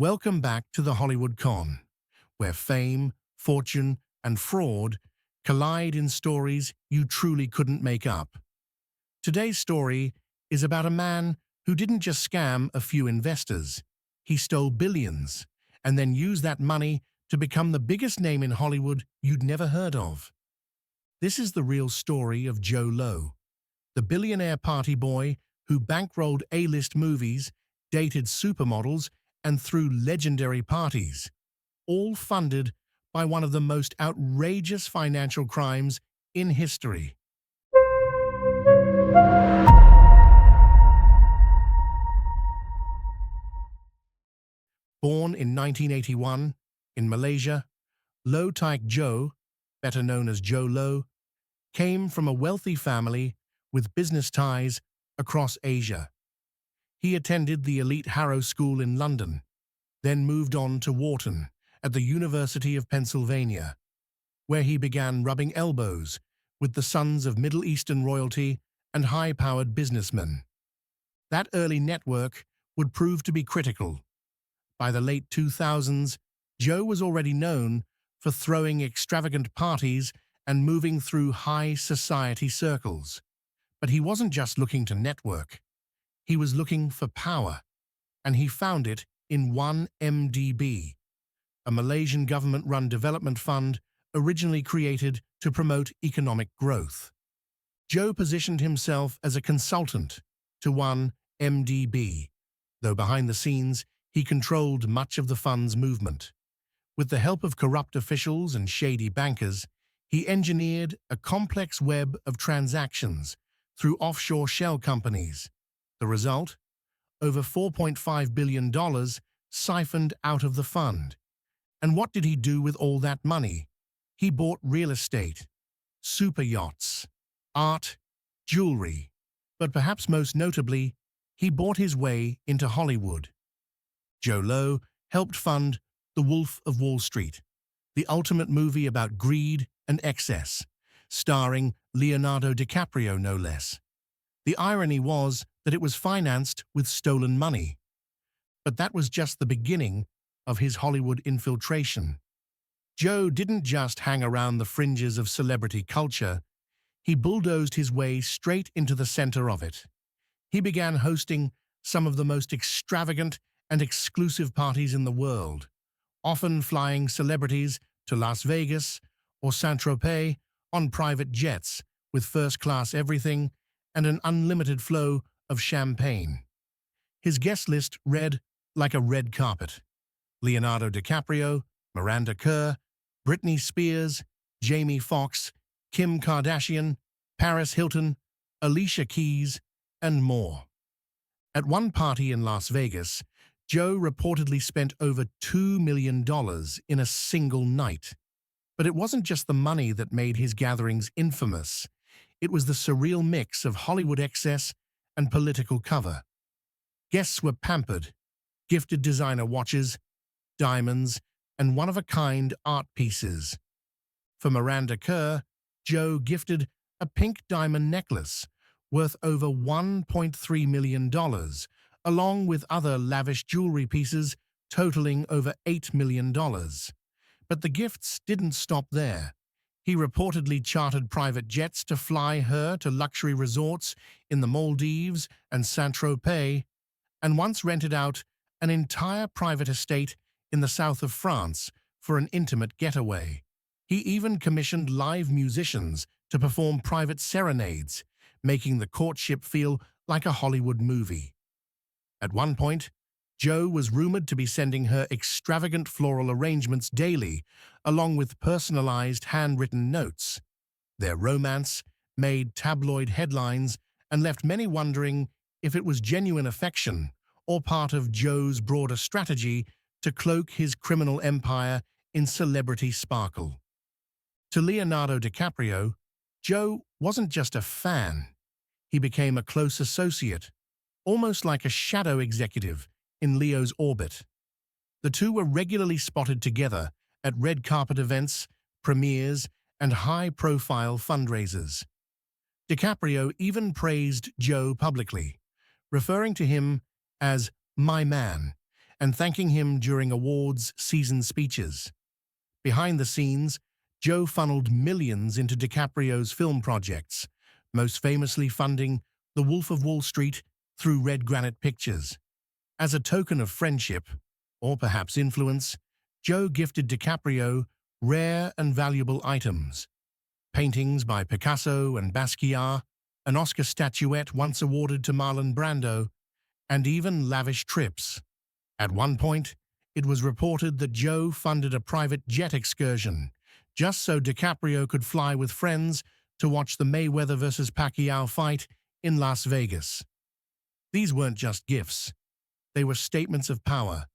Welcome back to the Hollywood Con, where fame, fortune, and fraud collide in stories you truly couldn't make up. Today's story is about a man who didn't just scam a few investors. He stole billions and then used that money to become the biggest name in Hollywood you'd never heard of. This is the real story of Jho Low, the billionaire party boy who bankrolled A-list movies, dated supermodels, and threw legendary parties, all funded by one of the most outrageous financial crimes in history. Born in 1981 in Malaysia, Low Taik Jho, better known as Jho Low, came from a wealthy family with business ties across Asia. He attended the elite Harrow School in London, then moved on to Wharton at the University of Pennsylvania, where he began rubbing elbows with the sons of Middle Eastern royalty and high-powered businessmen. That early network would prove to be critical. By the late 2000s, Jho was already known for throwing extravagant parties and moving through high society circles. But he wasn't just looking to network. He was looking for power, and he found it in 1MDB, a Malaysian government-run development fund originally created to promote economic growth. Jho positioned himself as a consultant to 1MDB, though behind the scenes he controlled much of the fund's movement. With the help of corrupt officials and shady bankers, he engineered a complex web of transactions through offshore shell companies. The result? Over $4.5 billion siphoned out of the fund. And what did he do with all that money? He bought real estate, super yachts, art, jewelry, but perhaps most notably, he bought his way into Hollywood. Jho Low helped fund The Wolf of Wall Street, the ultimate movie about greed and excess, starring Leonardo DiCaprio no less. The irony was that it was financed with stolen money. But that was just the beginning of his Hollywood infiltration. Jho didn't just hang around the fringes of celebrity culture, he bulldozed his way straight into the center of it. He began hosting some of the most extravagant and exclusive parties in the world, often flying celebrities to Las Vegas or Saint-Tropez on private jets with first-class everything and an unlimited flow of champagne. His guest list read like a red carpet: Leonardo DiCaprio, Miranda Kerr, Britney Spears, Jamie Foxx, Kim Kardashian, Paris Hilton, Alicia Keys, and more. At one party in Las Vegas, Jho reportedly spent over $2 million in a single night. But it wasn't just the money that made his gatherings infamous. It was the surreal mix of Hollywood excess and political cover. Guests were pampered, gifted designer watches, diamonds, and one-of-a-kind art pieces. For Miranda Kerr, Jho gifted a pink diamond necklace worth over $1.3 million, along with other lavish jewelry pieces totaling over $8 million. But the gifts didn't stop there. He reportedly chartered private jets to fly her to luxury resorts in the Maldives and Saint-Tropez, and once rented out an entire private estate in the south of France for an intimate getaway. He even commissioned live musicians to perform private serenades, making the courtship feel like a Hollywood movie. At one point, Jho was rumored to be sending her extravagant floral arrangements daily, along with personalized handwritten notes. Their romance made tabloid headlines and left many wondering if it was genuine affection or part of Jho's broader strategy to cloak his criminal empire in celebrity sparkle. To Leonardo DiCaprio, Jho wasn't just a fan. He became a close associate, almost like a shadow executive in Leo's orbit. The two were regularly spotted together at red carpet events, premieres, and high-profile fundraisers. DiCaprio even praised Jho publicly, referring to him as "my man," and thanking him during awards season speeches. Behind the scenes, Joe funneled millions into DiCaprio's film projects, most famously funding The Wolf of Wall Street through Red Granite Pictures. As a token of friendship, or perhaps influence, Joe gifted DiCaprio rare and valuable items: paintings by Picasso and Basquiat, an Oscar statuette once awarded to Marlon Brando, and even lavish trips. At one point, it was reported that Joe funded a private jet excursion just so DiCaprio could fly with friends to watch the Mayweather vs. Pacquiao fight in Las Vegas. These weren't just gifts. They were statements of power,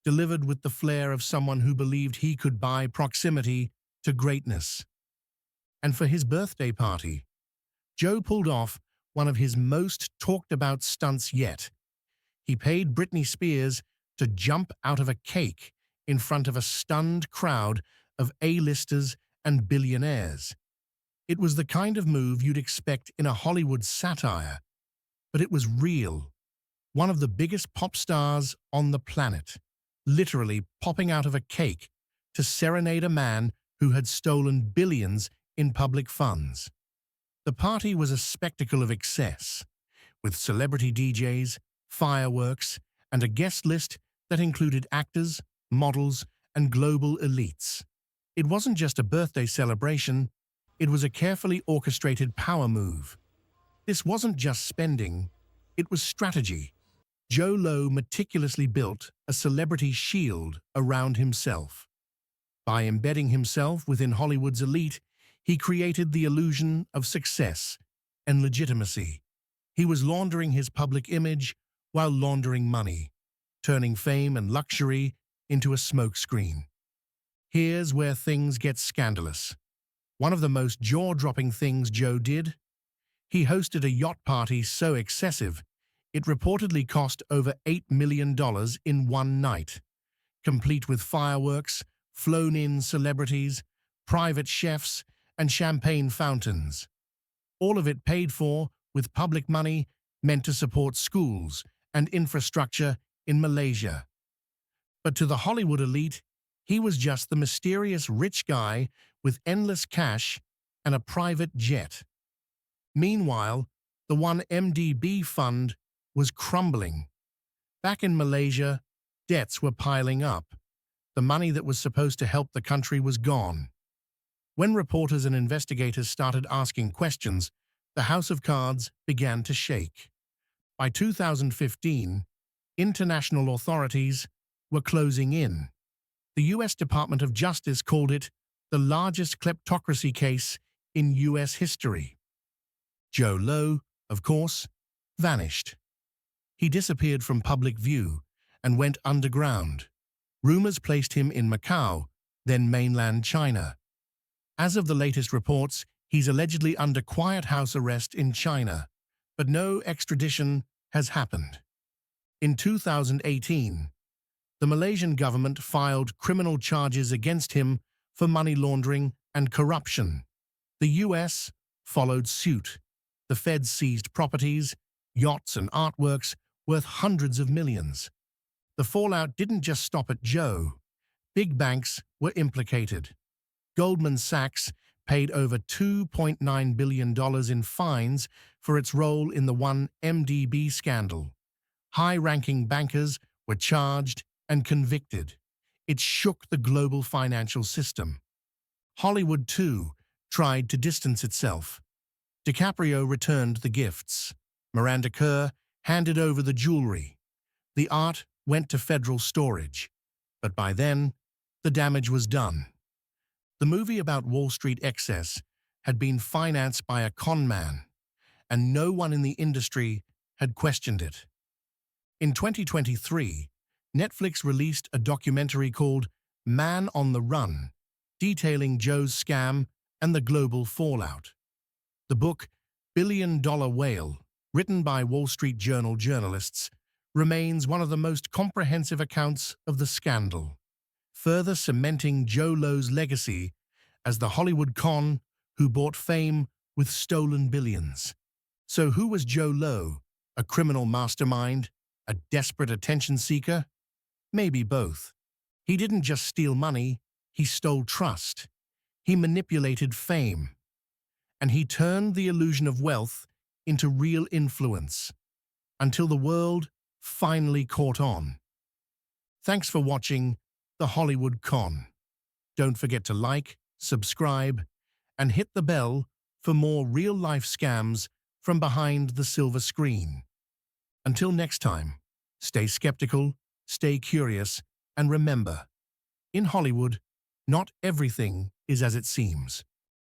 delivered with the flair of someone who believed he could buy proximity to greatness. And for his birthday party, Joe pulled off one of his most talked-about stunts yet. He paid Britney Spears to jump out of a cake in front of a stunned crowd of A-listers and billionaires. It was the kind of move you'd expect in a Hollywood satire, but it was real. One of the biggest pop stars on the planet, literally popping out of a cake to serenade a man who had stolen billions in public funds. The party was a spectacle of excess, with celebrity DJs, fireworks, and a guest list that included actors, models, and global elites. It wasn't just a birthday celebration, it was a carefully orchestrated power move. This wasn't just spending, it was strategy. Joe Low meticulously built a celebrity shield around himself. By embedding himself within Hollywood's elite, he created the illusion of success and legitimacy. He was laundering his public image while laundering money, turning fame and luxury into a smokescreen. Here's where things get scandalous. One of the most jaw-dropping things Joe did? He hosted a yacht party so excessive, it reportedly cost over $8 million in one night, complete with fireworks, flown-in celebrities, private chefs, and champagne fountains. All of it paid for with public money meant to support schools and infrastructure in Malaysia. But to the Hollywood elite, he was just the mysterious rich guy with endless cash and a private jet. Meanwhile, the 1MDB fund was crumbling. Back in Malaysia, debts were piling up. The money that was supposed to help the country was gone. When reporters and investigators started asking questions, the house of cards began to shake. By 2015, international authorities were closing in. The U.S. Department of Justice called it the largest kleptocracy case in U.S. history. Joe Low, of course, vanished. He disappeared from public view and went underground. Rumors placed him in Macau, then mainland China. As of the latest reports, he's allegedly under quiet house arrest in China, but no extradition has happened. In 2018, the Malaysian government filed criminal charges against him for money laundering and corruption. The US followed suit. The feds seized properties, yachts and artworks worth hundreds of millions. The fallout didn't just stop at Joe. Big banks were implicated. Goldman Sachs paid over $2.9 billion in fines for its role in the 1MDB scandal. High-ranking bankers were charged and convicted. It shook the global financial system. Hollywood, too, tried to distance itself. DiCaprio returned the gifts. Miranda Kerr handed over the jewelry. The art went to federal storage. But by then, the damage was done. The movie about Wall Street excess had been financed by a con man, and no one in the industry had questioned it. In 2023, Netflix released a documentary called Man on the Run, detailing Joe's scam and the global fallout. The book, Billion Whale, written by Wall Street Journal journalists, remains one of the most comprehensive accounts of the scandal, further cementing Joe Low's legacy as the Hollywood con who bought fame with stolen billions. So who was Joe Low? A criminal mastermind? A desperate attention seeker? Maybe both. He didn't just steal money, he stole trust. He manipulated fame. And he turned the illusion of wealth into real influence, until the world finally caught on. Thanks for watching The Hollywood Con. Don't forget to like, subscribe, and hit the bell for more real-life scams from behind the silver screen. Until next time, stay skeptical, stay curious, and remember, in Hollywood, not everything is as it seems.